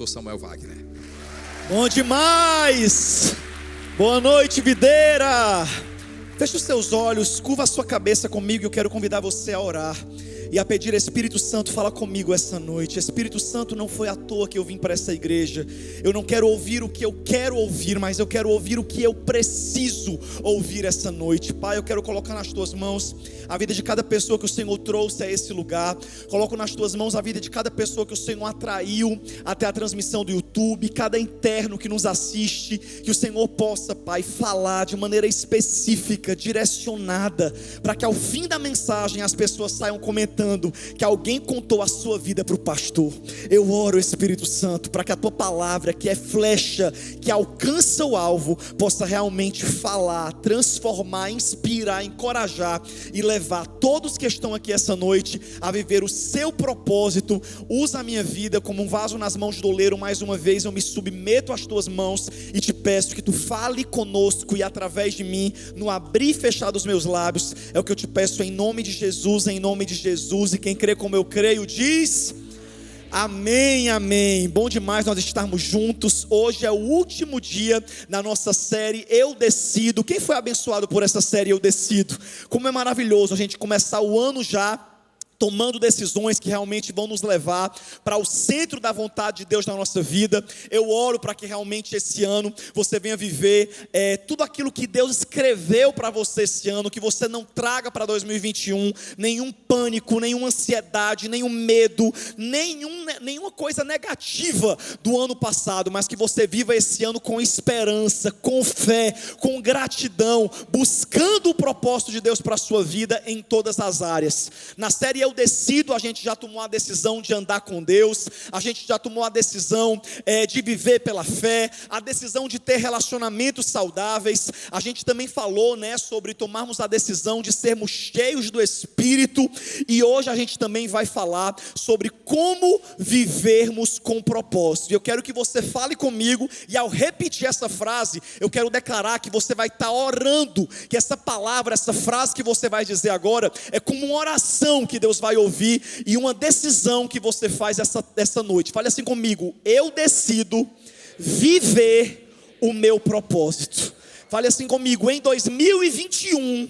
pastor Samuel Wagner. Bom demais! Boa noite, videira! Feche os seus olhos, curva a sua cabeça comigo. Eu quero convidar você a orar e a pedir: Espírito Santo, fala comigo essa noite. Espírito Santo, não foi à toa que eu vim para essa igreja. Eu não quero ouvir o que eu quero ouvir, mas eu quero ouvir o que eu preciso ouvir essa noite. Pai, eu quero colocar nas tuas mãos a vida de cada pessoa que o Senhor trouxe a esse lugar. Coloco nas tuas mãos a vida de cada pessoa que o Senhor atraiu até a transmissão do YouTube, cada interno que nos assiste. Que o Senhor possa, Pai, falar de maneira específica, direcionada, para que ao fim da mensagem as pessoas saiam comentando que alguém contou a sua vida para o pastor. Eu oro, Espírito Santo, para que a tua palavra, que é flecha, que alcança o alvo, possa realmente falar, transformar, inspirar, encorajar e levar todos que estão aqui essa noite a viver o seu propósito. Usa a minha vida como um vaso nas mãos do oleiro. Mais uma vez eu me submeto às tuas mãos e te peço que tu fale conosco e através de mim, no abrir e fechar dos meus lábios. É o que eu te peço em nome de Jesus, em nome de Jesus. E quem crê como eu creio diz amém, amém. Bom demais nós estarmos juntos. Hoje é o último dia da nossa série Eu Decido. Quem foi abençoado por essa série Eu Decido? Como é maravilhoso a gente começar o ano já tomando decisões que realmente vão nos levar para o centro da vontade de Deus na nossa vida. Eu oro para que realmente esse ano você venha viver tudo aquilo que Deus escreveu para você esse ano, que você não traga para 2021 nenhum pânico, nenhuma ansiedade, nenhum medo, nenhuma coisa negativa do ano passado, mas que você viva esse ano com esperança, com fé, com gratidão, buscando o propósito de Deus para a sua vida em todas as áreas. Na série Eu Decido, a gente já tomou a decisão de andar com Deus, a gente já tomou a decisão de viver pela fé, a decisão de ter relacionamentos saudáveis. A gente também falou, sobre tomarmos a decisão de sermos cheios do Espírito, e hoje a gente também vai falar sobre como vivermos com propósito. E eu quero que você fale comigo, e ao repetir essa frase, eu quero declarar que você vai estar orando, que essa palavra, essa frase que você vai dizer agora, é como uma oração que Deus vai ouvir e uma decisão que você faz essa noite. Fale assim comigo: eu decido viver o meu propósito. Fale assim comigo: em 2021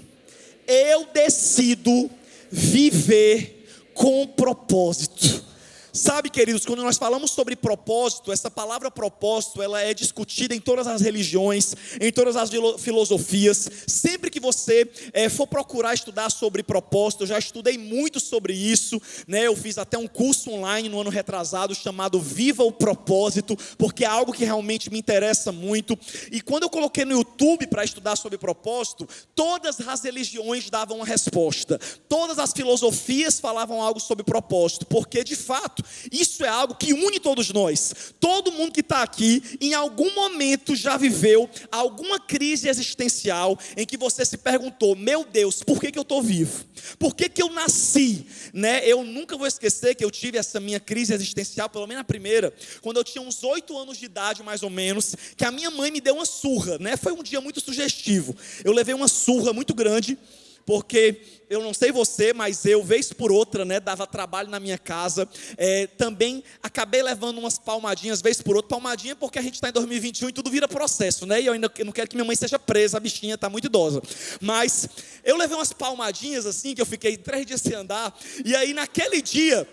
eu decido viver com propósito. Sabe, queridos, quando nós falamos sobre propósito, essa palavra propósito, ela é discutida em todas as religiões, em todas as filosofias. Sempre que você for procurar estudar sobre propósito, eu já estudei muito sobre isso, eu fiz até um curso online no ano retrasado, chamado Viva o Propósito, porque é algo que realmente me interessa muito. E quando eu coloquei no YouTube para estudar sobre propósito, todas as religiões davam uma resposta, todas as filosofias falavam algo sobre propósito, porque de fato, isso é algo que une todos nós. Todo mundo que está aqui, em algum momento já viveu alguma crise existencial em que você se perguntou: meu Deus, por que eu estou vivo? Por que eu nasci? Eu nunca vou esquecer que eu tive essa minha crise existencial, pelo menos a primeira, quando eu tinha uns 8 anos de idade mais ou menos, que a minha mãe me deu uma surra. Foi um dia muito sugestivo. Eu levei uma surra muito grande, porque eu não sei você, mas eu, vez por outra, dava trabalho na minha casa. Também acabei levando umas palmadinhas, vez por outra. Palmadinha porque a gente está em 2021 e tudo vira processo, E eu ainda não quero que minha mãe seja presa, a bichinha está muito idosa. Mas eu levei umas palmadinhas assim, que eu fiquei 3 dias sem andar. E aí naquele dia,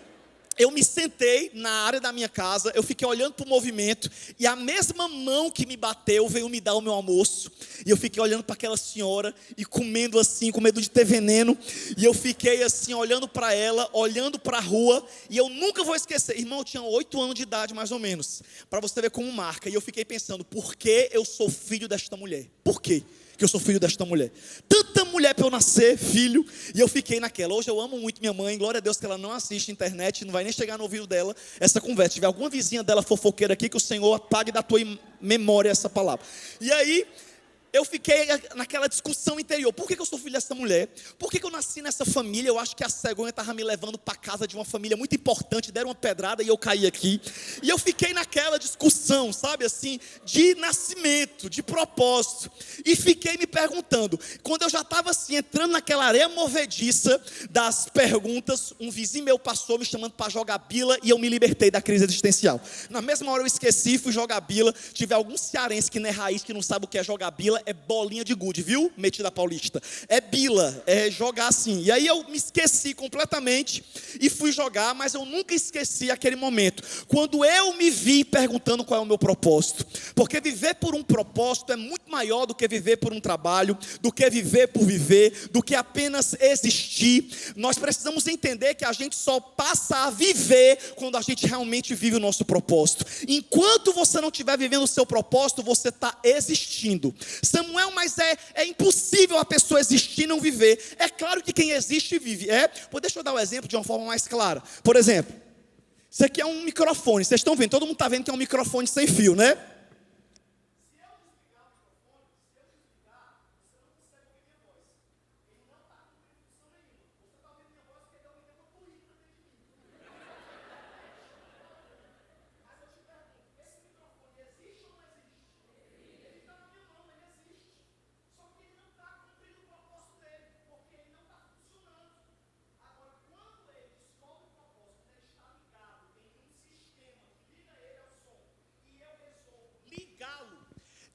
eu me sentei na área da minha casa, eu fiquei olhando para o movimento, e a mesma mão que me bateu veio me dar o meu almoço, e eu fiquei olhando para aquela senhora, e comendo assim, com medo de ter veneno, e eu fiquei assim, olhando para ela, olhando para a rua, e eu nunca vou esquecer, irmão, eu tinha 8 anos de idade mais ou menos, para você ver como marca, e eu fiquei pensando: por que eu sou filho desta mulher? Por quê que eu sou filho desta mulher? Tanta mulher para eu nascer, filho. E eu fiquei naquela. Hoje eu amo muito minha mãe, glória a Deus que ela não assiste internet, não vai nem chegar no ouvido dela essa conversa. Se tiver alguma vizinha dela fofoqueira aqui, que o Senhor apague da tua memória essa palavra. E aí, eu fiquei naquela discussão interior. Por que eu sou filho dessa mulher? Por que eu nasci nessa família? Eu acho que a cegonha estava me levando para casa de uma família muito importante. Deram uma pedrada e eu caí aqui. E eu fiquei naquela discussão, sabe assim, de nascimento, de propósito. E fiquei me perguntando. Quando eu já estava assim, entrando naquela areia movediça das perguntas, um vizinho meu passou me chamando para jogar bila e eu me libertei da crise existencial. Na mesma hora eu esqueci, fui jogar bila. Tive algum cearense que não é raiz, que não sabe o que é jogar bila. É bolinha de gude, viu? Metida paulista. É bila, é jogar assim. E aí eu me esqueci completamente e fui jogar, mas eu nunca esqueci aquele momento. Quando eu me vi perguntando qual é o meu propósito. Porque viver por um propósito é muito maior do que viver por um trabalho, do que viver por viver, do que apenas existir. Nós precisamos entender que a gente só passa a viver quando a gente realmente vive o nosso propósito. Enquanto você não estiver vivendo o seu propósito, você está existindo. Samuel, mas é impossível a pessoa existir e não viver. É claro que quem existe vive. Deixa eu dar um exemplo de uma forma mais clara. Por exemplo, isso aqui é um microfone. Vocês estão vendo, todo mundo está vendo que é um microfone sem fio, né?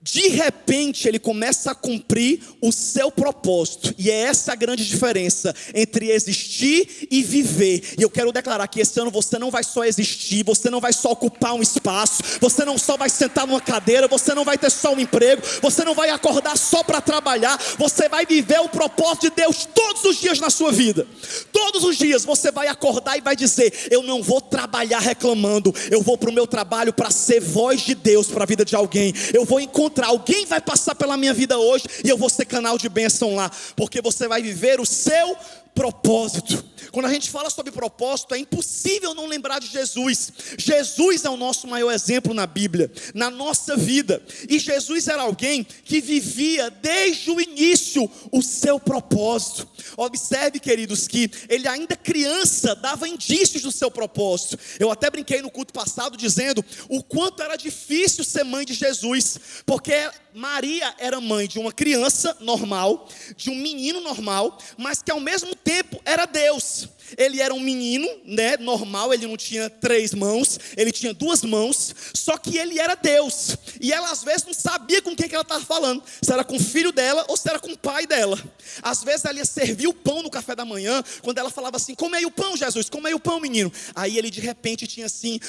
De repente ele começa a cumprir o seu propósito. E é essa a grande diferença entre existir e viver. E eu quero declarar que esse ano você não vai só existir, você não vai só ocupar um espaço, você não só vai sentar numa cadeira, você não vai ter só um emprego, você não vai acordar só para trabalhar, você vai viver o propósito de Deus todos os dias na sua vida. Todos os dias você vai acordar e vai dizer: eu não vou trabalhar reclamando, eu vou para o meu trabalho para ser voz de Deus para a vida de alguém. Eu vou encontrar, alguém vai passar pela minha vida hoje e eu vou ser canal de bênção lá, porque você vai viver o seu propósito. Quando a gente fala sobre propósito, é impossível não lembrar de Jesus. Jesus é o nosso maior exemplo na Bíblia, na nossa vida. E Jesus era alguém que vivia desde o início o seu propósito. Observe, queridos, que ele ainda criança dava indícios do seu propósito. Eu até brinquei no culto passado dizendo o quanto era difícil ser mãe de Jesus, porque Maria era mãe de uma criança normal, de um menino normal, mas que ao mesmo tempo era Deus. Ele era um menino, né, normal, ele não tinha 3 mãos, ele tinha 2 mãos, só que ele era Deus. E ela às vezes não sabia com quem que ela estava falando, se era com o filho dela ou se era com o pai dela. Às vezes ela ia servir o pão no café da manhã, quando ela falava assim: come aí o pão, Jesus, come aí o pão, menino. Aí ele de repente tinha assim,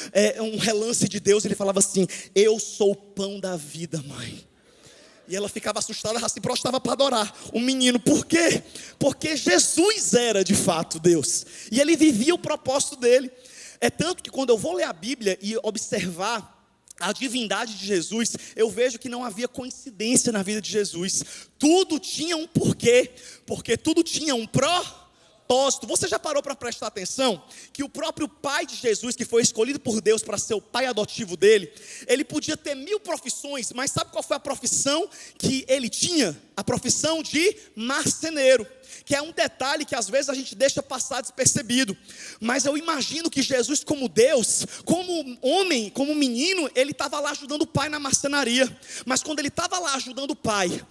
um relance de Deus, ele falava assim: eu sou o pão da vida, mãe. E ela ficava assustada, ela se prostrava para adorar o menino. Por quê? Porque Jesus era de fato Deus. E ele vivia o propósito dele. É tanto que quando eu vou ler a Bíblia e observar a divindade de Jesus, eu vejo que não havia coincidência na vida de Jesus. Tudo tinha um porquê, porque tudo tinha um propósito. Você já parou para prestar atenção que o próprio pai de Jesus, que foi escolhido por Deus para ser o pai adotivo dele, ele podia ter 1000 profissões, mas sabe qual foi a profissão que ele tinha? A profissão de marceneiro, que é um detalhe que às vezes a gente deixa passar despercebido. Mas eu imagino que Jesus, como Deus, como homem, como menino, ele estava lá ajudando o pai na marcenaria. Mas quando ele estava lá ajudando o pai,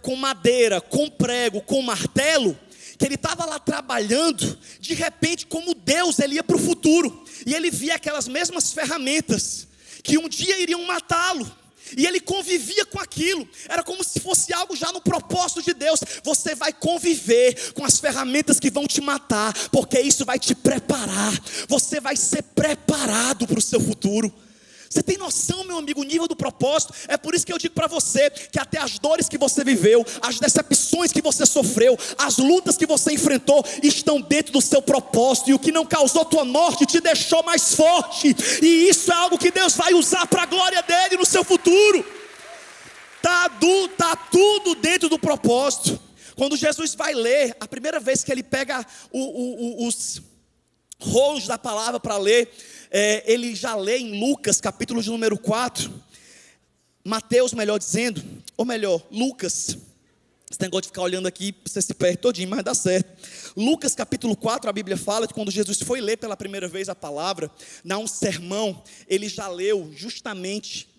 com madeira, com prego, com martelo, que ele estava lá trabalhando, de repente, como Deus, ele ia para o futuro, e ele via aquelas mesmas ferramentas, que um dia iriam matá-lo, e ele convivia com aquilo, era como se fosse algo já no propósito de Deus. Você vai conviver com as ferramentas que vão te matar, porque isso vai te preparar, você vai ser preparado para o seu futuro. Você tem noção, meu amigo, o nível do propósito? É por isso que eu digo para você que até as dores que você viveu, as decepções que você sofreu, as lutas que você enfrentou, estão dentro do seu propósito. E o que não causou tua morte te deixou mais forte. E isso é algo que Deus vai usar para a glória dele no seu futuro. Tá tudo dentro do propósito. Quando Jesus vai ler, a primeira vez que ele pega os rolos da palavra para ler, ele já lê em Lucas, capítulo de número 4, Mateus, melhor dizendo, ou melhor, Lucas. Esse negócio de ficar olhando aqui, você se perde todinho, mas dá certo. Lucas capítulo 4, a Bíblia fala que quando Jesus foi ler pela primeira vez a palavra, na um sermão, ele já leu justamente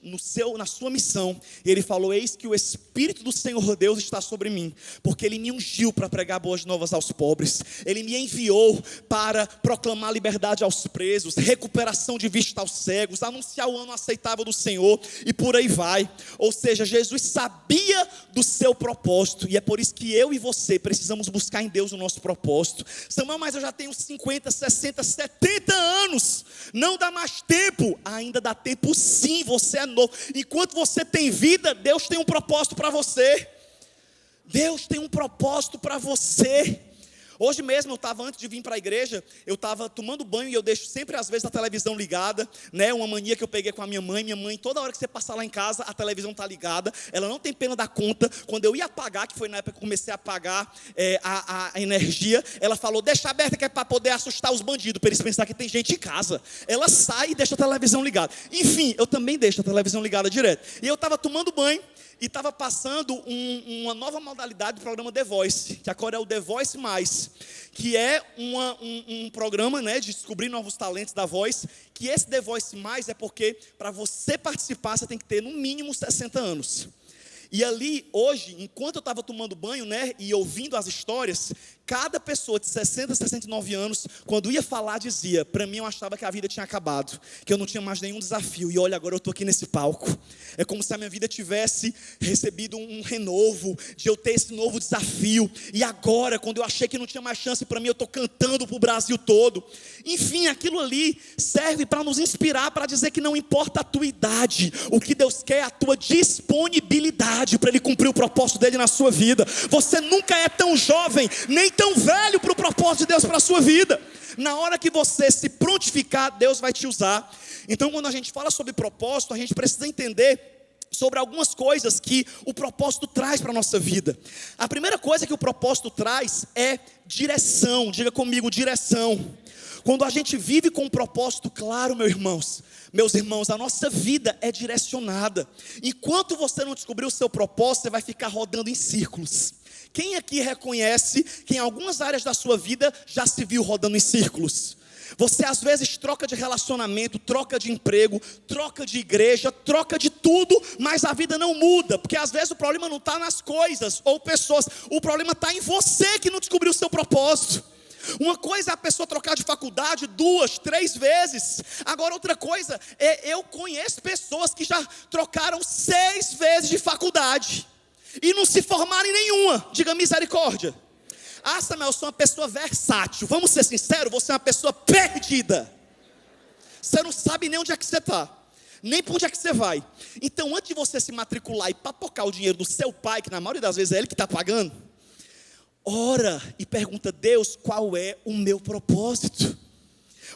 na sua missão, e ele falou: eis que o Espírito do Senhor Deus está sobre mim, porque ele me ungiu para pregar boas novas aos pobres, ele me enviou para proclamar liberdade aos presos, recuperação de vista aos cegos, anunciar o ano aceitável do Senhor, e por aí vai. Ou seja, Jesus sabia do seu propósito, e é por isso que eu e você precisamos buscar em Deus o nosso propósito. Samuel, mas eu já tenho 50, 60, 70 anos, não dá mais tempo. Ainda dá tempo sim, você é novo. Enquanto você tem vida, Deus tem um propósito para você. Deus tem um propósito para você. Hoje mesmo eu estava, antes de vir para a igreja, eu estava tomando banho, e eu deixo sempre às vezes a televisão ligada, né? Uma mania que eu peguei com a minha mãe, toda hora que você passar lá em casa, a televisão está ligada, ela não tem pena da conta. Quando eu ia apagar, que foi na época que eu comecei a apagar a energia, ela falou: deixa aberta que é para poder assustar os bandidos, para eles pensarem que tem gente em casa. Ela sai e deixa a televisão ligada. Enfim, eu também deixo a televisão ligada direto. E eu estava tomando banho, e estava passando uma nova modalidade do programa The Voice, que agora é o The Voice Mais, que é um programa, né, de descobrir novos talentos da voz. Que esse The Voice Mais é porque para você participar você tem que ter no mínimo 60 anos. E ali hoje, enquanto eu estava tomando banho, né, e ouvindo as histórias, cada pessoa de 60, 69 anos, quando ia falar, dizia: para mim eu achava que a vida tinha acabado, que eu não tinha mais nenhum desafio, e olha, agora eu estou aqui nesse palco. É como se a minha vida tivesse recebido um renovo, de eu ter esse novo desafio, e agora, quando eu achei que não tinha mais chance para mim, eu estou cantando para o Brasil todo. Enfim, aquilo ali serve para nos inspirar, para dizer que não importa a tua idade, o que Deus quer é a tua disponibilidade para Ele cumprir o propósito dEle na sua vida. Você nunca é tão jovem, nem tão velho para o propósito de Deus para a sua vida. Na hora que você se prontificar, Deus vai te usar. Então, quando a gente fala sobre propósito, a gente precisa entender sobre algumas coisas que o propósito traz para a nossa vida. A primeira coisa que o propósito traz é direção. Diga comigo, direção. Quando a gente vive com um propósito claro, meus irmãos, a nossa vida é direcionada. Enquanto você não descobrir o seu propósito, você vai ficar rodando em círculos. Quem aqui reconhece que em algumas áreas da sua vida já se viu rodando em círculos? Você às vezes troca de relacionamento, troca de emprego, troca de igreja, troca de tudo, mas a vida não muda, porque às vezes o problema não está nas coisas ou pessoas, o problema está em você que não descobriu o seu propósito. Uma coisa é a pessoa trocar de faculdade 2, 3 vezes. Agora outra coisa é, eu conheço pessoas que já trocaram 6 vezes de faculdade e não se formaram em nenhuma. Diga misericórdia. Ah, Samuel, eu sou uma pessoa versátil. Vamos ser sinceros, você é uma pessoa perdida. Você não sabe nem onde é que você está, nem para onde é que você vai. Então, antes de você se matricular e papocar o dinheiro do seu pai, que na maioria das vezes é ele que está pagando, ora e pergunta: Deus, qual é o meu propósito?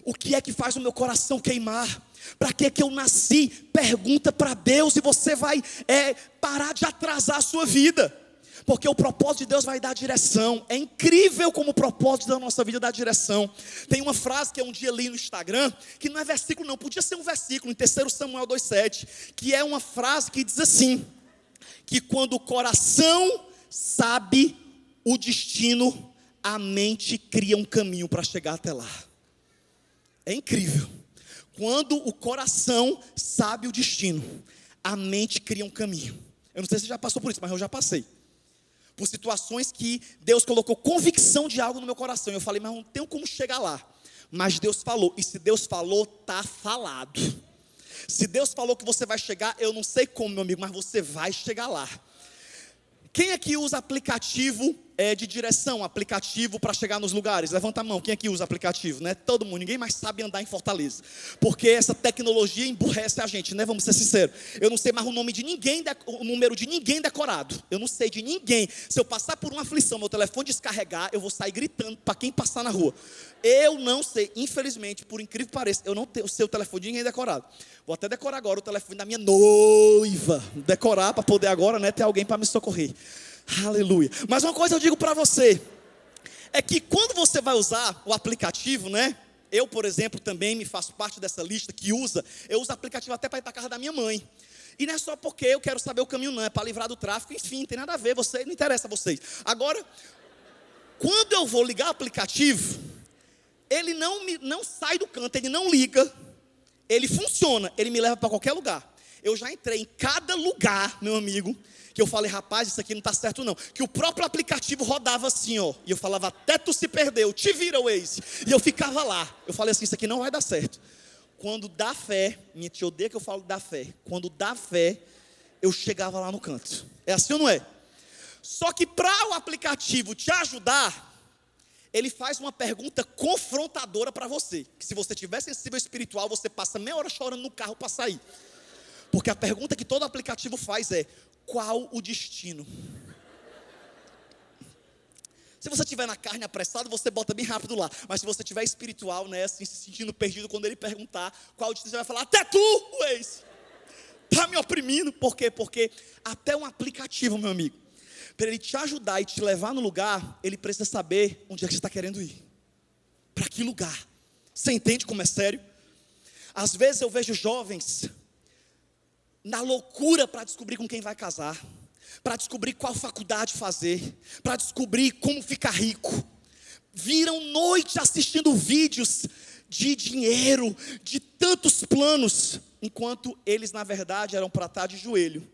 O que é que faz o meu coração queimar? Para que eu nasci? Pergunta para Deus, e você vai parar de atrasar a sua vida. Porque o propósito de Deus vai dar direção. É incrível como o propósito da nossa vida dá direção. Tem uma frase que eu um dia li no Instagram, que não é versículo não, podia ser um versículo, em 3 Samuel 2,7, que é uma frase que diz assim: que quando o coração sabe o destino, a mente cria um caminho para chegar até lá. É incrível. Quando o coração sabe o destino, a mente cria um caminho. Eu não sei se você já passou por isso, mas eu já passei por situações que Deus colocou convicção de algo no meu coração. Eu falei, mas não tenho como chegar lá. Mas Deus falou, e se Deus falou, está falado. Se Deus falou que você vai chegar, eu não sei como, meu amigo, mas você vai chegar lá. Quem aqui usa aplicativo de direção, aplicativo para chegar nos lugares? Levanta a mão, quem aqui usa aplicativo, né? Todo mundo, ninguém mais sabe andar em Fortaleza, porque essa tecnologia emburrece a gente, né? Vamos ser sinceros. Eu não sei mais o nome de ninguém, o número de ninguém decorado. Eu não sei de ninguém. Se eu passar por uma aflição, meu telefone descarregar, eu vou sair gritando para quem passar na rua. Eu não sei, infelizmente, por incrível que pareça, eu não sei o telefone de ninguém decorado. Vou até decorar agora o telefone da minha noiva, decorar para poder agora, né, ter alguém para me socorrer. Aleluia. Mas uma coisa eu digo para você, é que quando você vai usar o aplicativo, né, Eu, por exemplo, também me faço parte dessa lista eu uso aplicativo até para ir para a casa da minha mãe. E não é só porque eu quero saber o caminho, não, é para livrar do tráfico, enfim, não tem nada a ver, não interessa a vocês. Agora, quando eu vou ligar o aplicativo, ele não sai do canto, ele não liga, ele funciona, ele me leva para qualquer lugar. Eu já entrei em cada lugar, meu amigo, que eu falei, rapaz, isso aqui não está certo não. Que o próprio aplicativo rodava assim, ó. E eu falava, até tu se perdeu, te vira, Waze. E eu ficava lá. Eu falei assim, isso aqui não vai dar certo. Quando dá fé, minha tia odeia que eu falo dá fé. Quando dá fé, eu chegava lá no canto. É assim ou não é? Só que para o aplicativo te ajudar, ele faz uma pergunta confrontadora para você. Que se você tiver sensível espiritual, você passa meia hora chorando no carro para sair. Porque a pergunta que todo aplicativo faz é, qual o destino? Se você estiver na carne apressado, você bota bem rápido lá. Mas se você estiver espiritual, né, assim, se sentindo perdido, quando ele perguntar qual o destino, você vai falar, até tu, Waze, está me oprimindo. Por quê? Porque até um aplicativo, meu amigo, para ele te ajudar e te levar no lugar, ele precisa saber onde é que você está querendo ir. Para que lugar? Você entende como é sério? Às vezes eu vejo jovens na loucura para descobrir com quem vai casar, para descobrir qual faculdade fazer, para descobrir como ficar rico. Viram noite assistindo vídeos de dinheiro, de tantos planos, enquanto eles na verdade eram para estar de joelho,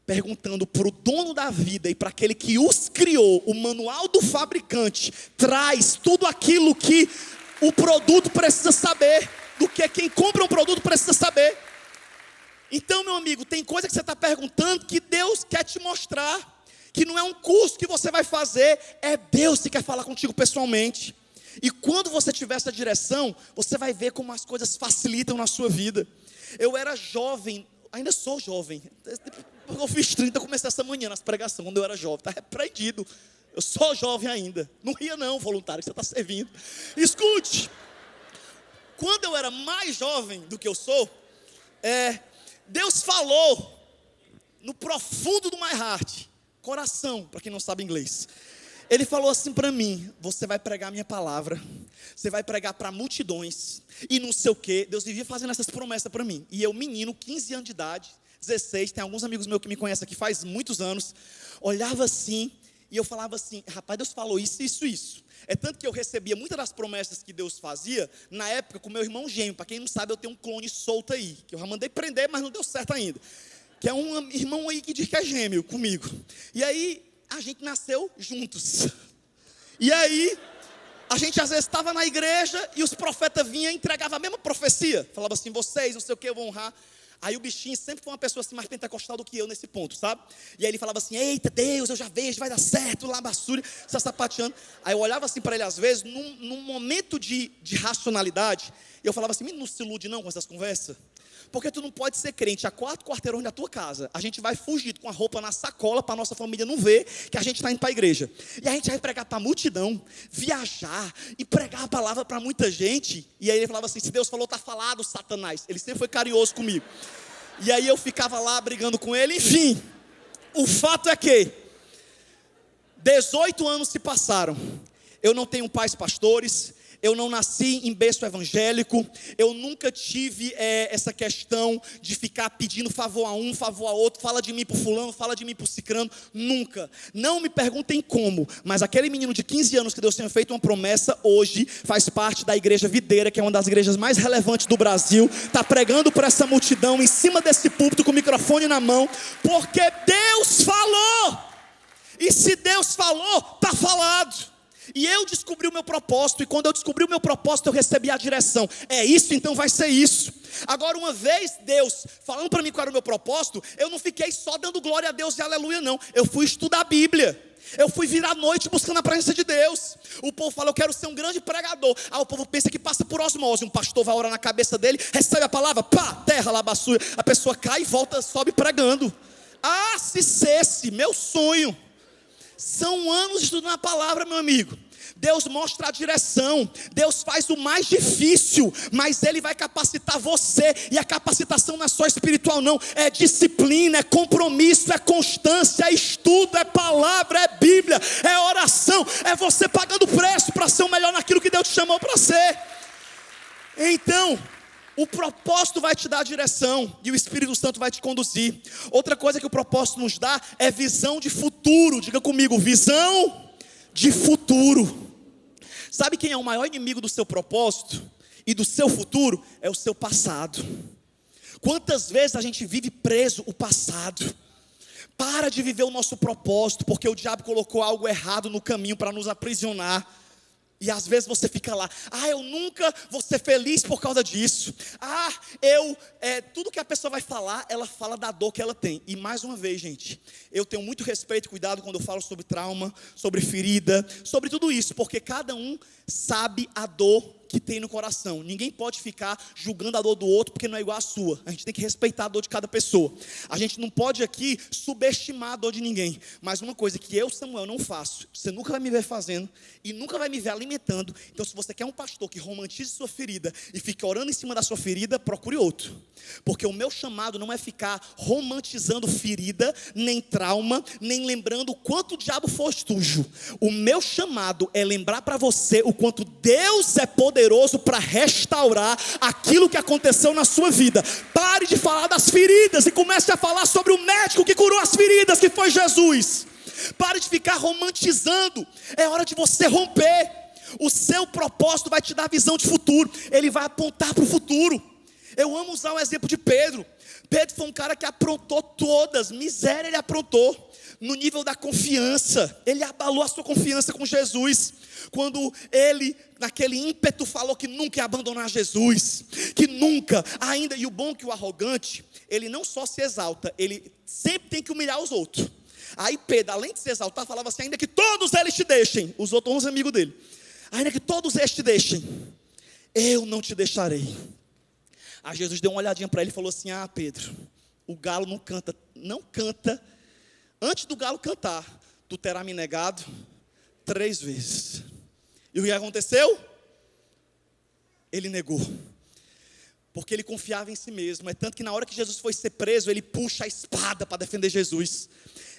perguntando para o dono da vida e para aquele que os criou. O manual do fabricante traz tudo aquilo que o produto precisa saber, do que quem compra um produto precisa saber. Então, meu amigo, tem coisa que você está perguntando que Deus quer te mostrar, que não é um curso que você vai fazer, é Deus que quer falar contigo pessoalmente. E quando você tiver essa direção, você vai ver como as coisas facilitam na sua vida. Eu era jovem, ainda sou jovem, eu fiz 30, eu comecei essa manhã nas pregações, quando eu era jovem, está repreendido. Eu sou jovem ainda, não ria não, voluntário, que você está servindo. Escute, quando eu era mais jovem do que eu sou, Deus falou no profundo do my heart, coração, para quem não sabe inglês. Ele falou assim para mim, você vai pregar a minha palavra, você vai pregar para multidões, e não sei o que. Deus vivia fazendo essas promessas para mim. E eu, menino, 15 anos de idade, 16, tem alguns amigos meus que me conhecem aqui faz muitos anos, olhava assim, e eu falava assim, rapaz, Deus falou isso, isso, isso. É tanto que eu recebia muitas das promessas que Deus fazia, na época com meu irmão gêmeo. Para quem não sabe, eu tenho um clone solto aí, que eu já mandei prender, mas não deu certo ainda. Que é um irmão aí que diz que é gêmeo comigo. E aí, a gente nasceu juntos. E aí, a gente às vezes estava na igreja e os profetas vinham e entregavam a mesma profecia. Falava assim, vocês, não sei o que, eu vou honrar. Aí o bichinho sempre foi uma pessoa assim mais pentecostal do que eu nesse ponto, sabe? E aí ele falava assim, eita Deus, eu já vejo, vai dar certo, lá basura, está sapateando. Aí eu olhava assim para ele às vezes, num momento de racionalidade, e eu falava assim, não se ilude não com essas conversas. Porque tu não pode ser crente a 4 quarteirões da tua casa. A gente vai fugir com a roupa na sacola para a nossa família não ver que a gente está indo para a igreja. E a gente vai pregar para a multidão, viajar e pregar a palavra para muita gente. E aí ele falava assim, se Deus falou, está falado, Satanás. Ele sempre foi carinhoso comigo. E aí eu ficava lá brigando com ele. Enfim, o fato é que 18 anos se passaram. Eu não tenho pais pastores. Eu não nasci em berço evangélico, eu nunca tive essa questão de ficar pedindo favor a um, favor a outro, fala de mim para o fulano, fala de mim para o cicrano, nunca. Não me perguntem como, mas aquele menino de 15 anos que Deus tinha feito uma promessa, hoje faz parte da igreja Videira, que é uma das igrejas mais relevantes do Brasil, está pregando para essa multidão, em cima desse púlpito, com o microfone na mão, porque Deus falou, e se Deus falou, está falado. E eu descobri o meu propósito, e quando eu descobri o meu propósito, eu recebi a direção. É isso, então vai ser isso. Agora, uma vez Deus falando para mim qual era o meu propósito, eu não fiquei só dando glória a Deus e aleluia não. Eu fui estudar a Bíblia. Eu fui virar a noite buscando a presença de Deus. O povo fala, eu quero ser um grande pregador. O povo pensa que passa por osmose. Um pastor vai orar na cabeça dele, recebe a palavra, pá, terra, labaçúria. A pessoa cai e volta, sobe pregando. Se cesse, meu sonho. São anos estudando a palavra, meu amigo. Deus mostra a direção, Deus faz o mais difícil, mas Ele vai capacitar você. E a capacitação não é só espiritual não, é disciplina, é compromisso, é constância, é estudo, é palavra, é Bíblia, é oração, é você pagando preço para ser o melhor naquilo que Deus te chamou para ser. Então, o propósito vai te dar direção e o Espírito Santo vai te conduzir. Outra coisa que o propósito nos dá é visão de futuro. Diga comigo, visão de futuro. Sabe quem é o maior inimigo do seu propósito e do seu futuro? É o seu passado. Quantas vezes a gente vive preso o passado? Para de viver o nosso propósito, porque o diabo colocou algo errado no caminho para nos aprisionar. E às vezes você fica lá, eu nunca vou ser feliz por causa disso. Tudo que a pessoa vai falar, ela fala da dor que ela tem. E mais uma vez, gente, eu tenho muito respeito e cuidado quando eu falo sobre trauma, sobre ferida, sobre tudo isso, porque cada um sabe a dor que tem no coração. Ninguém pode ficar julgando a dor do outro porque não é igual à sua. A gente tem que respeitar a dor de cada pessoa. A gente não pode aqui subestimar a dor de ninguém. Mas uma coisa que eu, Samuel, não faço, você nunca vai me ver fazendo e nunca vai me ver alimentando. Então, se você quer um pastor que romantize sua ferida e fique orando em cima da sua ferida, procure outro. Porque o meu chamado não é ficar romantizando ferida, nem trauma, nem lembrando o quanto o diabo foi sujo. O meu chamado é lembrar para você o quanto Deus é poderoso para restaurar aquilo que aconteceu na sua vida. Pare de falar das feridas e comece a falar sobre o médico que curou as feridas, que foi Jesus. Pare de ficar romantizando. É hora de você romper. O seu propósito vai te dar visão de futuro. Ele vai apontar para o futuro. Eu amo usar o exemplo de Pedro. Pedro foi um cara que aprontou todas. Miséria ele aprontou. No nível da confiança, ele abalou a sua confiança com Jesus, quando ele, naquele ímpeto, falou que nunca ia abandonar Jesus, que nunca, ainda, e o bom é que o arrogante, ele não só se exalta, ele sempre tem que humilhar os outros. Aí Pedro, além de se exaltar, falava assim, ainda que todos eles te deixem, os outros 11 amigos dele, ainda que todos eles te deixem, eu não te deixarei. Aí Jesus deu uma olhadinha para ele e falou assim, Pedro, o galo não canta, antes do galo cantar, tu terás me negado 3 vezes. E o que aconteceu? Ele negou. Porque ele confiava em si mesmo. É tanto que na hora que Jesus foi ser preso, ele puxa a espada para defender Jesus.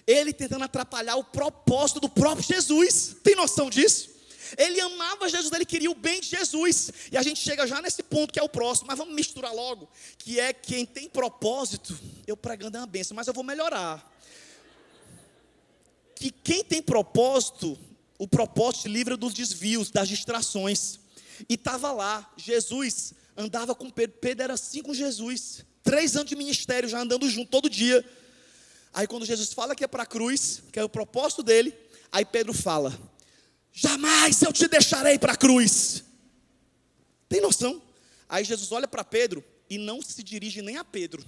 Ele tentando atrapalhar o propósito do próprio Jesus. Tem noção disso? Ele amava Jesus, ele queria o bem de Jesus. E a gente chega já nesse ponto que é o próximo. Mas vamos misturar logo. Que é quem tem propósito. Eu pregando é uma bênção, mas eu vou melhorar. Que quem tem propósito, o propósito te livra dos desvios, das distrações. E estava lá, Jesus andava com Pedro. Pedro era assim com Jesus. 3 anos de ministério, já andando junto todo dia. Aí quando Jesus fala que é para a cruz, que é o propósito dele, aí Pedro fala, jamais eu te deixarei para a cruz. Tem noção? Aí Jesus olha para Pedro e não se dirige nem a Pedro.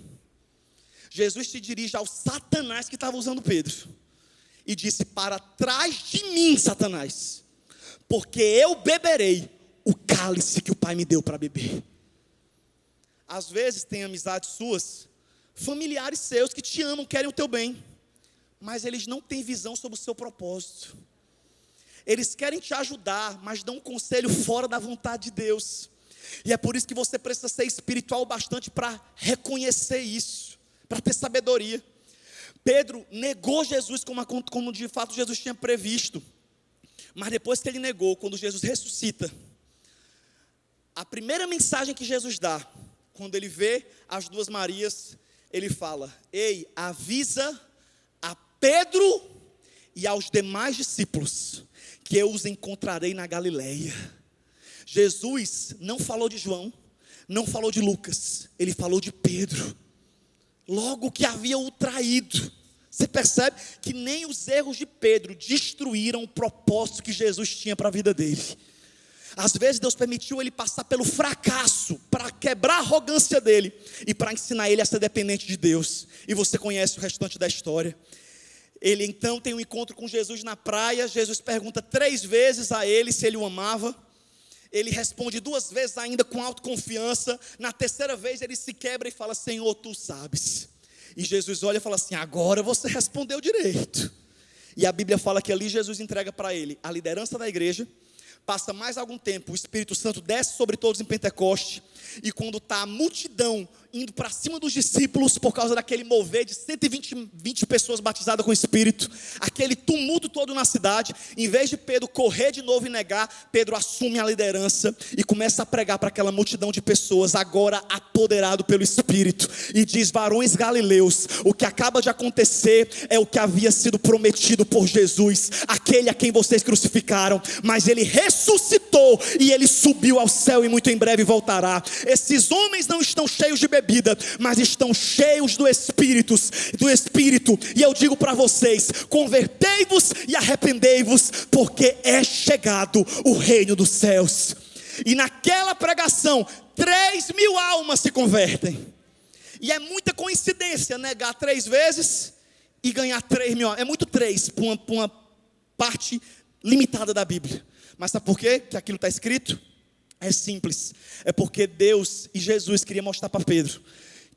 Jesus se dirige ao Satanás que estava usando Pedro. E disse, para trás de mim, Satanás, porque eu beberei o cálice que o Pai me deu para beber. Às vezes tem amizades suas, familiares seus que te amam, querem o teu bem, mas eles não têm visão sobre o seu propósito. Eles querem te ajudar, mas dão um conselho fora da vontade de Deus. E é por isso que você precisa ser espiritual bastante para reconhecer isso, para ter sabedoria. Pedro negou Jesus como de fato Jesus tinha previsto. Mas depois que ele negou, quando Jesus ressuscita, a primeira mensagem que Jesus dá, quando ele vê as 2 Marias, ele fala, ei, avisa a Pedro e aos demais discípulos, que eu os encontrarei na Galileia. Jesus não falou de João, não falou de Lucas, ele falou de Pedro. Logo que havia o traído. Você percebe que nem os erros de Pedro destruíram o propósito que Jesus tinha para a vida dele. Às vezes Deus permitiu ele passar pelo fracasso para quebrar a arrogância dele e para ensinar ele a ser dependente de Deus. E você conhece o restante da história. Ele então tem um encontro com Jesus na praia. Jesus pergunta 3 vezes a ele se ele o amava. Ele responde 2 vezes ainda com autoconfiança. Na 3ª vez ele se quebra e fala, Senhor, tu sabes. E Jesus olha e fala assim, agora você respondeu direito. E a Bíblia fala que ali Jesus entrega para ele a liderança da igreja, Passa mais algum tempo, o Espírito Santo desce sobre todos em Pentecoste, e quando está a multidão indo para cima dos discípulos, por causa daquele mover de 120 pessoas batizadas com o Espírito, aquele tumulto todo na cidade, em vez de Pedro correr de novo e negar, Pedro assume a liderança, e começa a pregar para aquela multidão de pessoas, agora apoderado pelo Espírito, e diz: varões galileus, o que acaba de acontecer, é o que havia sido prometido por Jesus, aquele a quem vocês crucificaram, mas ele ressuscitou, e ele subiu ao céu, e muito em breve voltará. Esses homens não estão cheios de bebida, mas estão cheios do Espírito, e eu digo para vocês: convertei-vos e arrependei-vos, porque é chegado o reino dos céus. E naquela pregação, 3.000 almas se convertem, e é muita coincidência negar 3 vezes e ganhar 3.000 almas, é muito 3 para uma parte limitada da Bíblia, mas sabe por quê que aquilo está escrito? É simples, é porque Deus e Jesus queriam mostrar para Pedro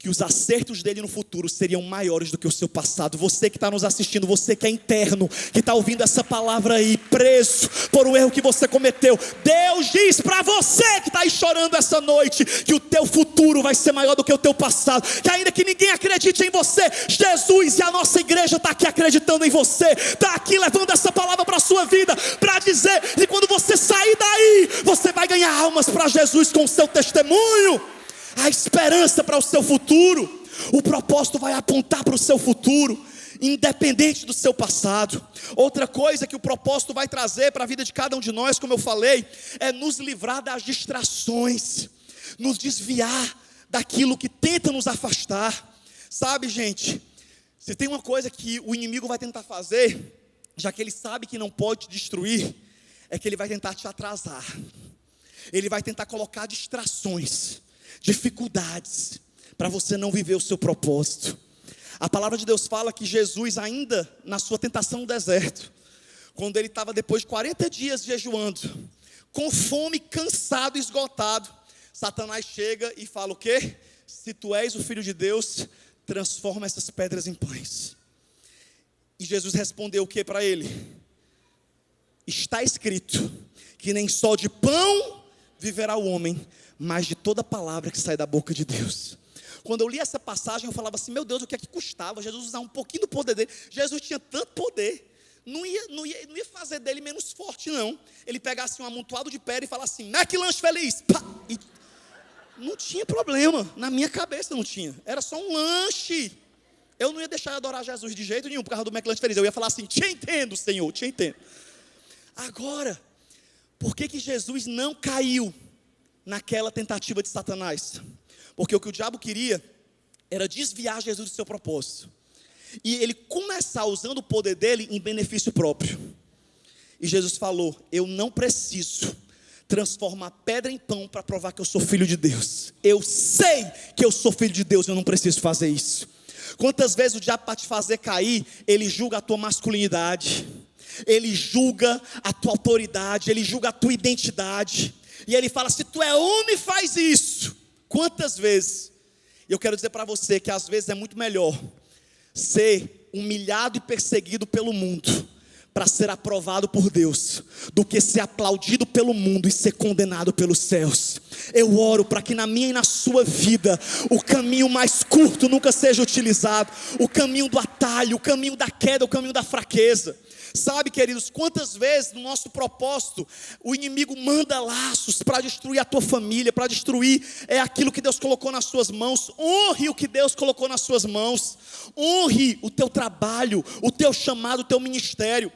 que os acertos dele no futuro seriam maiores do que o seu passado. Você que está nos assistindo, você que é interno, que está ouvindo essa palavra aí, preso por um erro que você cometeu, Deus diz para você que está aí chorando essa noite, que o teu futuro vai ser maior do que o teu passado, que ainda que ninguém acredite em você, Jesus e a nossa igreja está aqui acreditando em você, está aqui levando essa palavra para a sua vida, para dizer que quando você sair daí, você vai ganhar almas para Jesus com o seu testemunho. A esperança para o seu futuro, o propósito vai apontar para o seu futuro, independente do seu passado. Outra coisa que o propósito vai trazer para a vida de cada um de nós, como eu falei, é nos livrar das distrações, nos desviar daquilo que tenta nos afastar. Sabe, gente, se tem uma coisa que o inimigo vai tentar fazer, já que ele sabe que não pode te destruir, é que ele vai tentar te atrasar, ele vai tentar colocar distrações, dificuldades, para você não viver o seu propósito. A palavra de Deus fala que Jesus, ainda na sua tentação no deserto, quando ele estava depois de 40 dias jejuando, com fome, cansado, esgotado, Satanás chega e fala o quê? Se tu és o Filho de Deus, transforma essas pedras em pães. E Jesus respondeu o que para ele? Está escrito que nem só de pão viverá o homem, mas de toda palavra que sai da boca de Deus. Quando eu li essa passagem, eu falava assim: meu Deus, o que é que custava Jesus usar um pouquinho do poder dele? Jesus tinha tanto poder, não ia fazer dele menos forte, não. Ele pegasse um amontoado de pedra e falasse assim: McLanche feliz, pá! E não tinha problema, na minha cabeça não tinha, era só um lanche. Eu não ia deixar de adorar Jesus de jeito nenhum por causa do McLanche feliz. Eu ia falar assim: te entendo, Senhor, te entendo. Agora, por que Jesus não caiu naquela tentativa de Satanás? Porque o que o diabo queria era desviar Jesus do seu propósito, e ele começar usando o poder dele em benefício próprio. E Jesus falou: eu não preciso transformar pedra em pão para provar que eu sou filho de Deus. Eu sei que eu sou filho de Deus, eu não preciso fazer isso. Quantas vezes o diabo, para te fazer cair, ele julga a tua masculinidade, ele julga a tua autoridade, ele julga a tua identidade, e ele fala: se tu é homem, faz isso. Quantas vezes? Eu quero dizer para você que às vezes é muito melhor ser humilhado e perseguido pelo mundo para ser aprovado por Deus, do que ser aplaudido pelo mundo e ser condenado pelos céus. Eu oro para que na minha e na sua vida o caminho mais curto nunca seja utilizado, o caminho do atalho, o caminho da queda, o caminho da fraqueza. Sabe, queridos, quantas vezes no nosso propósito o inimigo manda laços para destruir a tua família, para destruir aquilo que Deus colocou nas suas mãos. Honre o que Deus colocou nas suas mãos, honre o teu trabalho, o teu chamado, o teu ministério.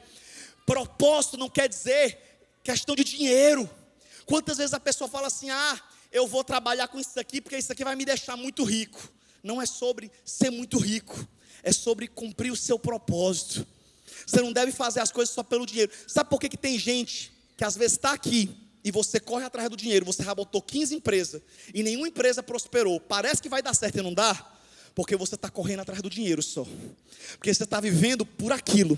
Propósito não quer dizer questão de dinheiro. Quantas vezes a pessoa fala assim: eu vou trabalhar com isso aqui porque isso aqui vai me deixar muito rico. Não é sobre ser muito rico, é sobre cumprir o seu propósito. Você não deve fazer as coisas só pelo dinheiro. Sabe por que tem gente que às vezes está aqui e você corre atrás do dinheiro? Você já botou 15 empresas e nenhuma empresa prosperou. Parece que vai dar certo e não dá, porque você está correndo atrás do dinheiro só. Porque você está vivendo por aquilo.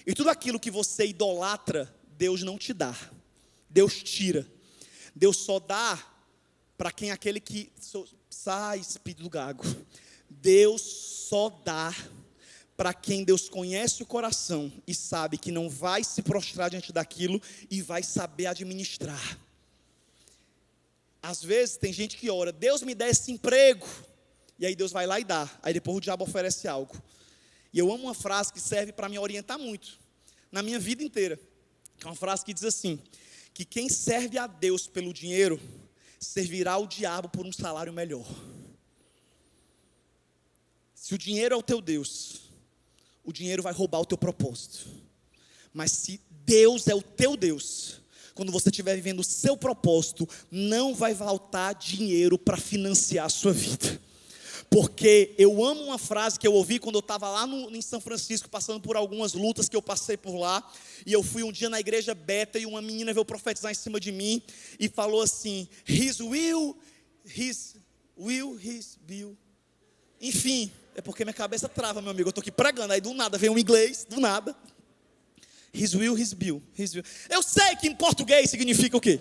E tudo aquilo que você idolatra, Deus não te dá. Deus tira. Deus só dá para quem é aquele que sai espírito do gago. Deus só dá para quem Deus conhece o coração e sabe que não vai se prostrar diante daquilo e vai saber administrar. Às vezes tem gente que ora, Deus me dá esse emprego, e aí Deus vai lá e dá, aí depois o diabo oferece algo. E eu amo uma frase que serve para me orientar muito, na minha vida inteira, que é uma frase que diz assim, que quem serve a Deus pelo dinheiro, servirá o diabo por um salário melhor. Se o dinheiro é o teu Deus, o dinheiro vai roubar o teu propósito. Mas se Deus é o teu Deus, quando você estiver vivendo o seu propósito, não vai faltar dinheiro para financiar a sua vida. Porque eu amo uma frase que eu ouvi quando eu estava lá em São Francisco, passando por algumas lutas que eu passei por lá, e eu fui um dia na igreja Beta, e uma menina veio profetizar em cima de mim, e falou assim, his will, his bill. Enfim, é porque minha cabeça trava, meu amigo, eu estou aqui pregando, aí do nada vem um inglês, do nada. His will, his bill, his will. Eu sei que em português significa o quê?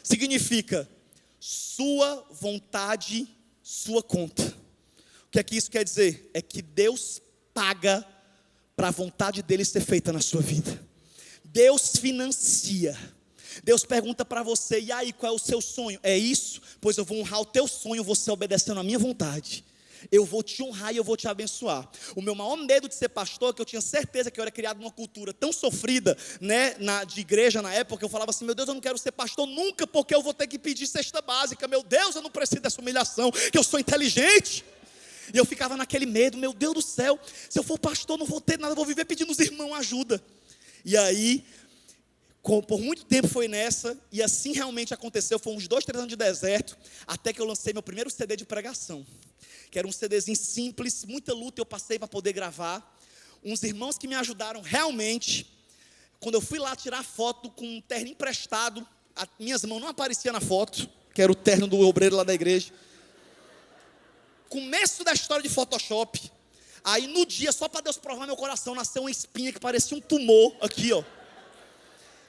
Significa sua vontade, sua conta. O que é que isso quer dizer? É que Deus paga para a vontade dele ser feita na sua vida. Deus financia. Deus pergunta para você, e aí, qual é o seu sonho? É isso? Pois eu vou honrar o teu sonho, você obedecendo a minha vontade. Eu vou te honrar e eu vou te abençoar. O meu maior medo de ser pastor é que eu tinha certeza que eu era criado numa cultura tão sofrida, né, de igreja na época. Eu falava assim, meu Deus, eu não quero ser pastor nunca, porque eu vou ter que pedir cesta básica. Meu Deus, eu não preciso dessa humilhação, que eu sou inteligente. E eu ficava naquele medo, meu Deus do céu, se eu for pastor não vou ter nada, vou viver pedindo os irmãos ajuda. E aí, por muito tempo foi nessa, e assim realmente aconteceu. Foi uns 2, 3 anos de deserto, até que eu lancei meu primeiro CD de pregação, que era um CDzinho simples, muita luta eu passei para poder gravar. Uns irmãos que me ajudaram realmente. Quando eu fui lá tirar foto com um terno emprestado, minhas mãos não apareciam na foto, que era o terno do obreiro lá da igreja. Começo da história de Photoshop. Aí no dia, só para Deus provar meu coração, nasceu uma espinha que parecia um tumor aqui, ó.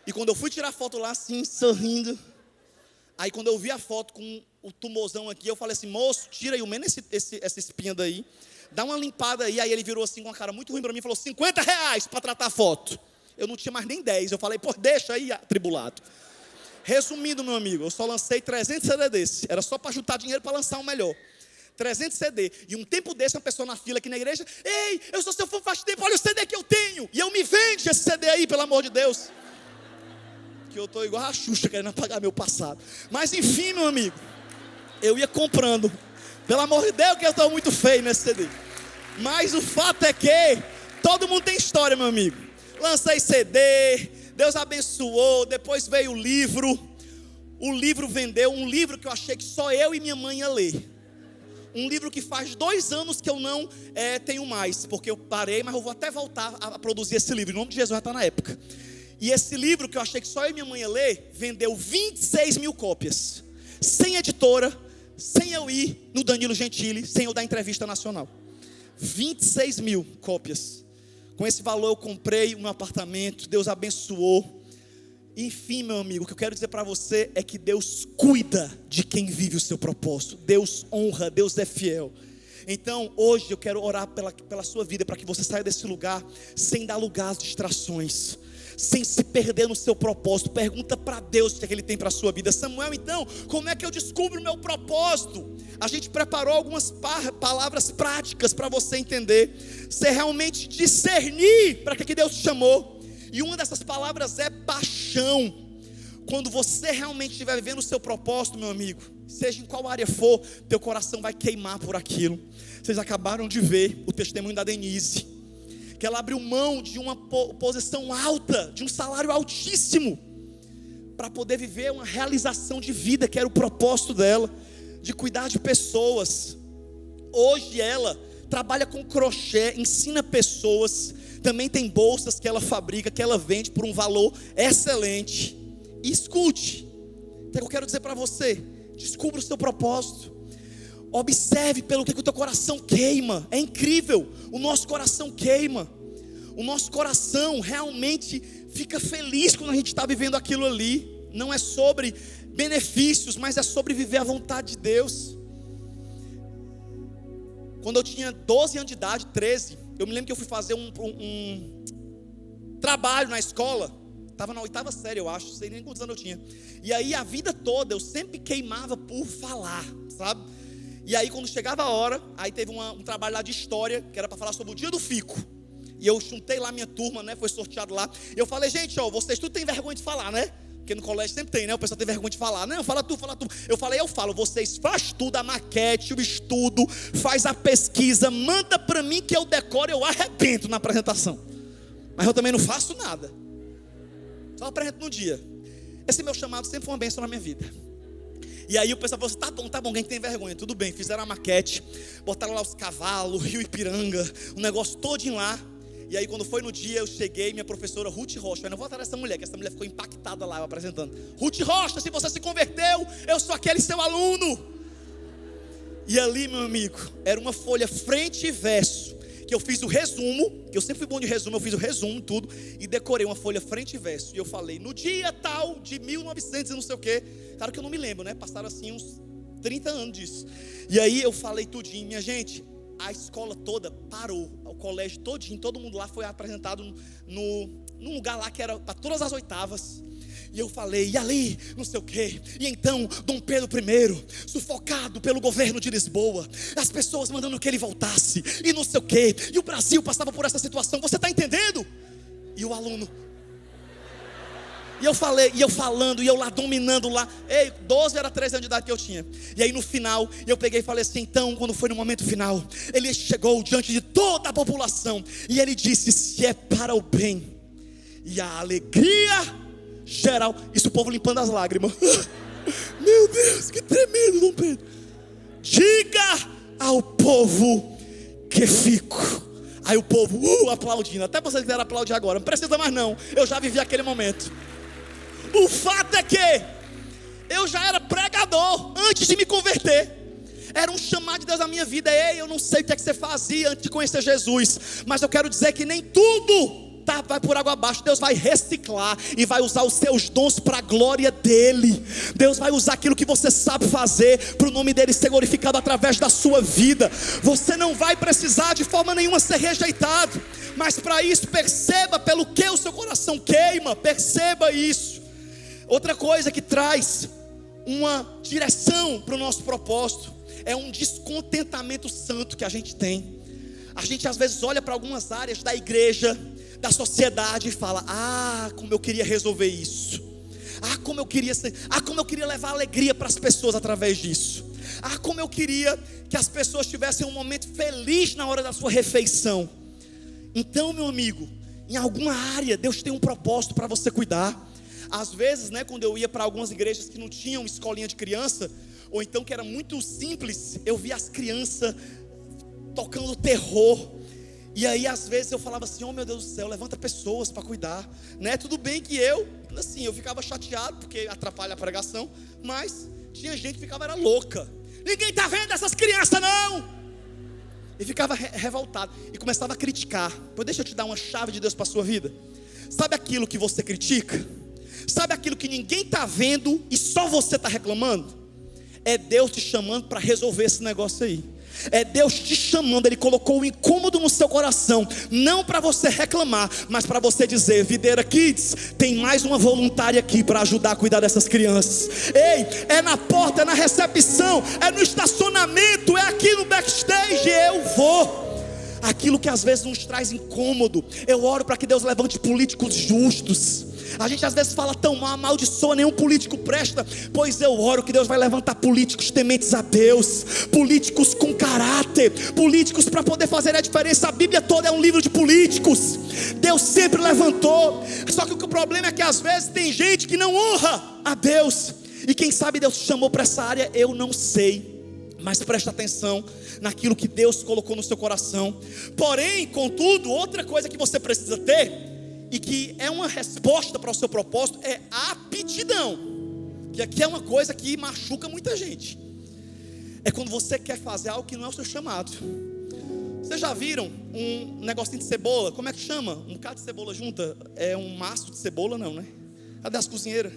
E quando eu fui tirar foto lá assim, sorrindo, aí quando eu vi a foto com o tumorzão aqui, eu falei assim, moço, tira aí o menos essa espinha daí, dá uma limpada aí. Aí ele virou assim com uma cara muito ruim para mim e falou, R$50 para tratar a foto. Eu não tinha mais nem 10, eu falei, pô, deixa aí, atribulado. Resumindo, meu amigo, eu só lancei 300 CD desse, era só para juntar dinheiro para lançar um melhor. 300 CD, e um tempo desse, uma pessoa na fila aqui na igreja, ei, eu sou seu fã faz tempo, olha o CD que eu tenho, e eu me vende esse CD aí, pelo amor de Deus. Que eu estou igual a Xuxa, querendo apagar meu passado. Mas enfim, meu amigo, eu ia comprando, pelo amor de Deus, que eu estou muito feio nesse CD. Mas o fato é que todo mundo tem história, meu amigo. Lancei CD, Deus abençoou, depois veio o livro vendeu, um livro que eu achei que só eu e minha mãe ia ler. Um livro que faz 2 anos que eu não tenho mais, porque eu parei, mas eu vou até voltar a produzir esse livro, em nome de Jesus, já está na época. E esse livro que eu achei que só eu e minha mãe ia ler, vendeu 26 mil cópias, sem editora, sem eu ir no Danilo Gentili, sem eu dar entrevista nacional. 26 mil cópias. Com esse valor eu comprei um apartamento, Deus abençoou. Enfim, meu amigo, o que eu quero dizer para você é que Deus cuida de quem vive o seu propósito. Deus honra, Deus é fiel. Então, hoje eu quero orar pela sua vida, para que você saia desse lugar sem dar lugar às distrações, sem se perder no seu propósito. Pergunta para Deus o que é que Ele tem para a sua vida. Samuel, então, como é que eu descubro o meu propósito? A gente preparou algumas palavras práticas para você entender. Você realmente discernir para que Deus te chamou. E uma dessas palavras é paixão. Quando você realmente estiver vivendo o seu propósito, meu amigo, seja em qual área for, teu coração vai queimar por aquilo. Vocês acabaram de ver o testemunho da Denise, que ela abriu mão de uma posição alta, de um salário altíssimo, para poder viver uma realização de vida, que era o propósito dela, de cuidar de pessoas. Hoje ela trabalha com crochê, ensina pessoas, também tem bolsas que ela fabrica, que ela vende por um valor excelente. E escute, então eu quero dizer para você, descubra o seu propósito. Observe pelo que o teu coração queima. É incrível, o nosso coração queima. O nosso coração realmente fica feliz quando a gente está vivendo aquilo ali. Não é sobre benefícios, mas é sobre viver a vontade de Deus. Quando eu tinha 12 anos de idade, 13, Eu me lembro que eu fui fazer um trabalho na escola. Estava na 8ª série, eu acho, não sei nem quantos anos eu tinha. E aí a vida toda eu sempre queimava por falar, sabe? E aí quando chegava a hora, aí teve um trabalho lá de história, que era para falar sobre o dia do fico. E eu juntei lá minha turma, né? Foi sorteado lá. E eu falei, gente, ó, vocês tudo tem vergonha de falar, né? Porque no colégio sempre tem, né? O pessoal tem vergonha de falar. Não, fala tu, fala tu. Eu falei, eu falo, vocês faz tudo, a maquete, o estudo, faz a pesquisa, manda para mim que eu decoro, eu arrebento na apresentação. Mas eu também não faço nada. Só apresento no dia. Esse meu chamado sempre foi uma bênção na minha vida. E aí o pessoal falou assim, tá bom, quem tem vergonha? Tudo bem, fizeram a maquete, botaram lá os cavalos, Rio Ipiranga, o negócio todinho lá. E aí quando foi no dia, eu cheguei, minha professora Ruth Rocha, eu não vou atrás dessa mulher, que essa mulher ficou impactada lá, eu apresentando. Ruth Rocha, se você se converteu, eu sou aquele seu aluno. E ali, meu amigo, era uma folha frente e verso, que eu fiz o resumo, que eu sempre fui bom de resumo, eu fiz o resumo, tudo, e decorei uma folha frente e verso. E eu falei, no dia tal de 1900 e não sei o quê. Claro que eu não me lembro, né? Passaram assim uns 30 anos disso. E aí eu falei tudinho, minha gente, a escola toda parou, o colégio todinho, todo mundo lá foi apresentado num lugar lá que era para todas as 8º. E eu falei, e ali, não sei o quê. E então, Dom Pedro I, sufocado pelo governo de Lisboa, as pessoas mandando que ele voltasse, e não sei o quê. E o Brasil passava por essa situação, você está entendendo? E o aluno... E eu falei, e eu falando, e eu lá dominando lá. 12 era 13 anos de idade que eu tinha. E aí no final, eu peguei e falei assim, então, quando foi no momento final, ele chegou diante de toda a população. E ele disse, se é para o bem e a alegria geral. Isso o povo limpando as lágrimas. Meu Deus, que tremendo, Dom Pedro. Diga ao povo que fico. Aí o povo aplaudindo. Até vocês quiserem aplaudir agora, não precisa mais não. Eu já vivi aquele momento. O fato é que eu já era pregador antes de me converter. Era um chamado de Deus na minha vida. Ei, eu não sei o que é que você fazia antes de conhecer Jesus, mas eu quero dizer que nem tudo vai por água abaixo. Deus vai reciclar e vai usar os seus dons para a glória dele. Deus vai usar aquilo que você sabe fazer para o nome dele ser glorificado através da sua vida. Você não vai precisar de forma nenhuma ser rejeitado, mas para isso perceba pelo que o seu coração queima. Perceba isso. Outra coisa que traz uma direção para o nosso propósito é um descontentamento santo que a gente tem. A gente às vezes olha para algumas áreas da igreja, da sociedade e fala, como eu queria resolver isso. Como eu queria levar alegria para as pessoas através disso. Como eu queria que as pessoas tivessem um momento feliz na hora da sua refeição. Então, meu amigo, em alguma área Deus tem um propósito para você cuidar. Às vezes, né, quando eu ia para algumas igrejas que não tinham escolinha de criança, ou então que era muito simples, eu via as crianças tocando terror. E aí às vezes eu falava assim, oh meu Deus do céu, levanta pessoas para cuidar, né? Tudo bem que eu ficava chateado porque atrapalha a pregação, mas tinha gente que ficava era louca. Ninguém está vendo essas crianças não. E ficava revoltado e começava a criticar. Pois deixa eu te dar uma chave de Deus para a sua vida. Sabe aquilo que você critica? Sabe aquilo que ninguém está vendo e só você está reclamando? É Deus te chamando para resolver esse negócio aí. É Deus te chamando, Ele colocou o incômodo no seu coração, não para você reclamar, mas para você dizer, Videira Kids, tem mais uma voluntária aqui para ajudar a cuidar dessas crianças. Ei, é na porta, é na recepção, é no estacionamento, é aqui no backstage, eu vou. Aquilo que às vezes nos traz incômodo, eu oro para que Deus levante políticos justos. A gente às vezes fala tão mal, amaldiçoa, nenhum político presta. Pois eu oro que Deus vai levantar políticos tementes a Deus, políticos com caráter, políticos para poder fazer a diferença. A Bíblia toda é um livro de políticos. Deus sempre levantou. Só que o problema é que às vezes tem gente que não honra a Deus. E quem sabe Deus te chamou para essa área, eu não sei. Mas presta atenção naquilo que Deus colocou no seu coração. Porém, contudo, outra coisa que você precisa ter, e que é uma resposta para o seu propósito, é a aptidão. Que aqui é uma coisa que machuca muita gente. É quando você quer fazer algo que não é o seu chamado. Vocês já viram um negocinho de cebola? Como é que chama? Um bocado de cebola junta? É um maço de cebola não, né? Cadê as cozinheiras?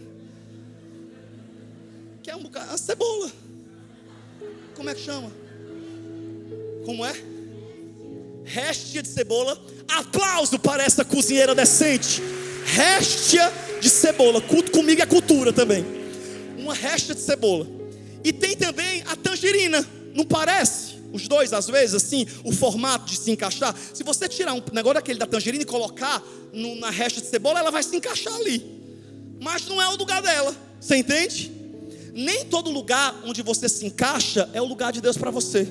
Que é um bocado, a cebola. Como é que chama? Como é? Réstia de cebola. Aplauso para essa cozinheira decente. Réstia de cebola. Culto comigo é cultura também. Uma réstia de cebola. E tem também a tangerina. Não parece? Os dois, às vezes, assim, o formato de se encaixar. Se você tirar um negócio daquele da tangerina e colocar na réstia de cebola, ela vai se encaixar ali. Mas não é o lugar dela. Você entende? Nem todo lugar onde você se encaixa é o lugar de Deus para você.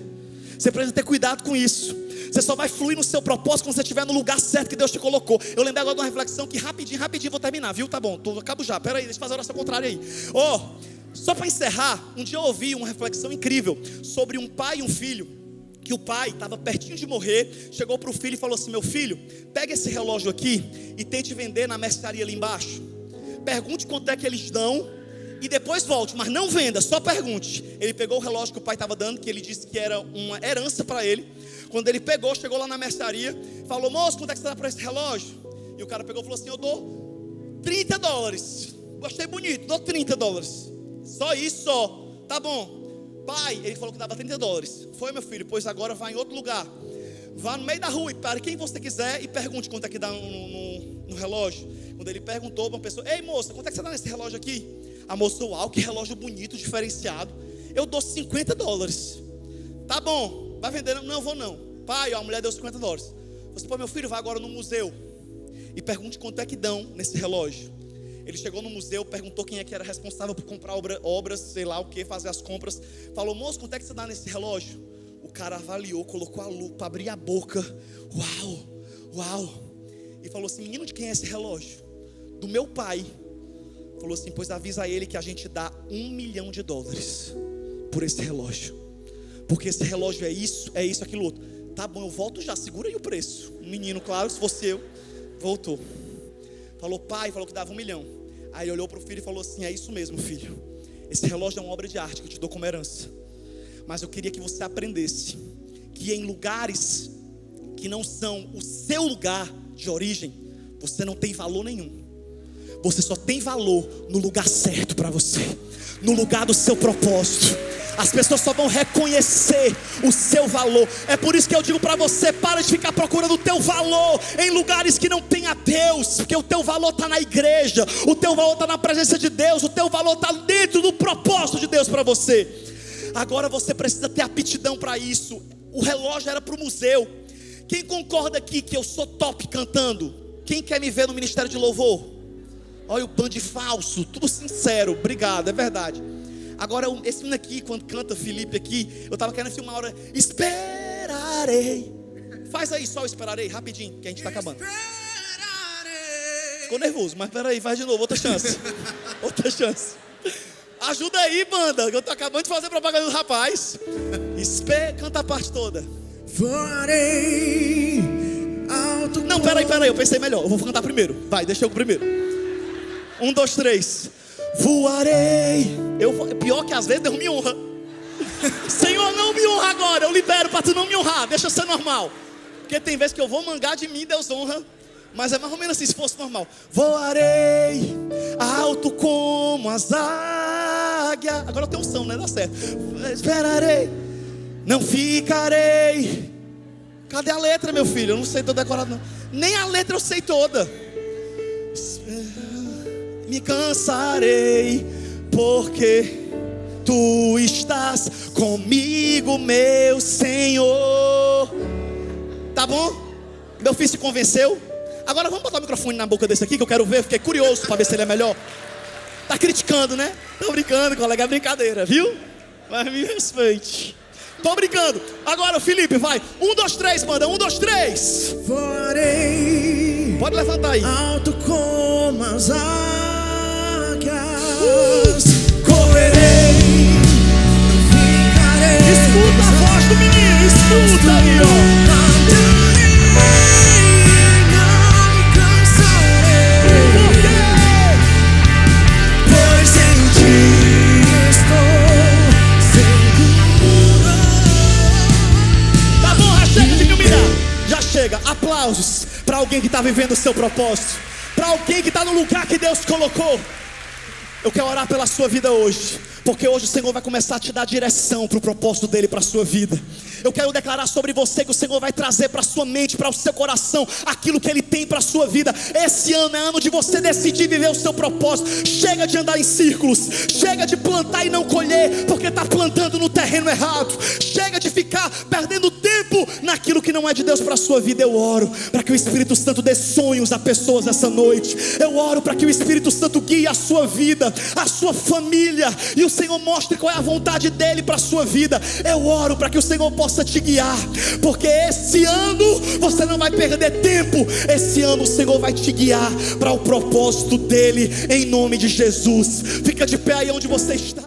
Você precisa ter cuidado com isso. Você só vai fluir no seu propósito quando você estiver no lugar certo que Deus te colocou. Eu lembrei agora de uma reflexão que rapidinho vou terminar, viu? Tá bom, acabo já. Pera aí, deixa eu fazer a oração contrária aí. Só para encerrar, um dia eu ouvi uma reflexão incrível sobre um pai e um filho. Que o pai estava pertinho de morrer, chegou para o filho e falou assim: meu filho, pega esse relógio aqui e tente vender na mercearia ali embaixo. Pergunte quanto é que eles dão e depois volte, mas não venda, só pergunte. Ele pegou o relógio que o pai estava dando, que ele disse que era uma herança para ele. Quando ele pegou, chegou lá na mercearia, falou: moço, quanto é que você dá para esse relógio? E o cara pegou e falou assim: eu dou $30. Gostei bonito, dou $30. Só isso, só. Tá bom. Pai, ele falou que dava $30. Foi, meu filho, pois agora vai em outro lugar. Vá no meio da rua e para quem você quiser e pergunte quanto é que dá no relógio. Quando ele perguntou para uma pessoa: ei moça, quanto é que você dá nesse relógio aqui? A moça: uau, que relógio bonito, diferenciado. Eu dou $50. Tá bom, vai vender? Não, eu vou não. Pai, a mulher deu $50. Você: pô, meu filho, vai agora no museu e pergunte quanto é que dão nesse relógio. Ele chegou no museu, perguntou quem é que era responsável por comprar obras, sei lá o que, fazer as compras. Falou: moço, quanto é que você dá nesse relógio? O cara avaliou, colocou a lupa, abriu a boca. Uau. E falou assim: menino, de quem é esse relógio? Do meu pai. Falou assim: pois avisa a ele que a gente dá $1 milhão por esse relógio. Porque esse relógio é isso, aquilo outro. Tá bom, eu volto já, segura aí o preço. O menino, claro, se fosse eu, voltou. Falou: pai, falou que dava $1 milhão. Aí ele olhou para o filho e falou assim: é isso mesmo, filho. Esse relógio é uma obra de arte que eu te dou como herança. Mas eu queria que você aprendesse que em lugares que não são o seu lugar de origem, você não tem valor nenhum. Você só tem valor no lugar certo para você, no lugar do seu propósito. As pessoas só vão reconhecer o seu valor. É por isso que eu digo para você: para de ficar procurando o teu valor em lugares que não tem a Deus. Porque o teu valor está na igreja, o teu valor está na presença de Deus, o teu valor está dentro do propósito de Deus para você. Agora você precisa ter aptidão para isso. O relógio era para o museu. Quem concorda aqui que eu sou top cantando? Quem quer me ver no ministério de louvor? Olha o band falso, tudo sincero, obrigado, é verdade. Agora esse menino aqui, quando canta Felipe aqui, eu estava querendo filmar uma hora. Esperarei. Faz aí só o esperarei, rapidinho, que a gente está acabando. Ficou nervoso, mas peraí, faz de novo, outra chance. Ajuda aí, banda, eu tô acabando de fazer propaganda do rapaz. Canta a parte toda. Voarei alto. Não, peraí, eu pensei melhor. Eu vou cantar primeiro. Vai, deixa eu primeiro. 1, 2, 3. Voarei. Pior que às vezes Deus me honra. Senhor, não me honra agora. Eu libero para tu não me honrar. Deixa ser normal. Porque tem vezes que eu vou mangar de mim, Deus honra. Mas é mais ou menos assim, se fosse normal. Voarei alto como as águias. Agora eu tenho unção, né? Dá certo. Esperarei, não ficarei. Cadê a letra, meu filho? Eu não sei toda decorada não. Nem a letra eu sei toda. Me cansarei, porque tu estás comigo, meu Senhor. Tá bom? Meu filho se convenceu. Agora vamos botar o microfone na boca desse aqui, que eu quero ver. Fiquei curioso para ver se ele é melhor. Tá criticando, né? Tô brincando, colega, é brincadeira, viu? Mas me respeite. Tô brincando. Agora, Felipe, vai. 1, 2, 3, banda. 1, 2, 3. Voarei. Pode levantar aí. Alto como as águias. Correrei. Ficarei. Escuta a voz do menino. Escuta aí, ó. Chega, aplausos para alguém que está vivendo o seu propósito, para alguém que está no lugar que Deus colocou. Eu quero orar pela sua vida hoje, porque hoje o Senhor vai começar a te dar direção para o propósito dele para a sua vida. Eu quero declarar sobre você que o Senhor vai trazer para a sua mente, para o seu coração, aquilo que ele tem para a sua vida. Esse ano é ano de você decidir viver o seu propósito. Chega de andar em círculos, chega de plantar e não colher, porque está plantando no terreno errado. Chega de ficar perdendo tempo naquilo que não é de Deus para a sua vida. Eu oro para que o Espírito Santo dê sonhos a pessoas essa noite. Eu oro para que o Espírito Santo guie a sua vida, a sua família, e o Senhor mostre qual é a vontade dele para a sua vida. Eu oro para que o Senhor possa te guiar, porque esse ano você não vai perder tempo. Esse ano o Senhor vai te guiar para o propósito dele, em nome de Jesus. Fica de pé aí onde você está.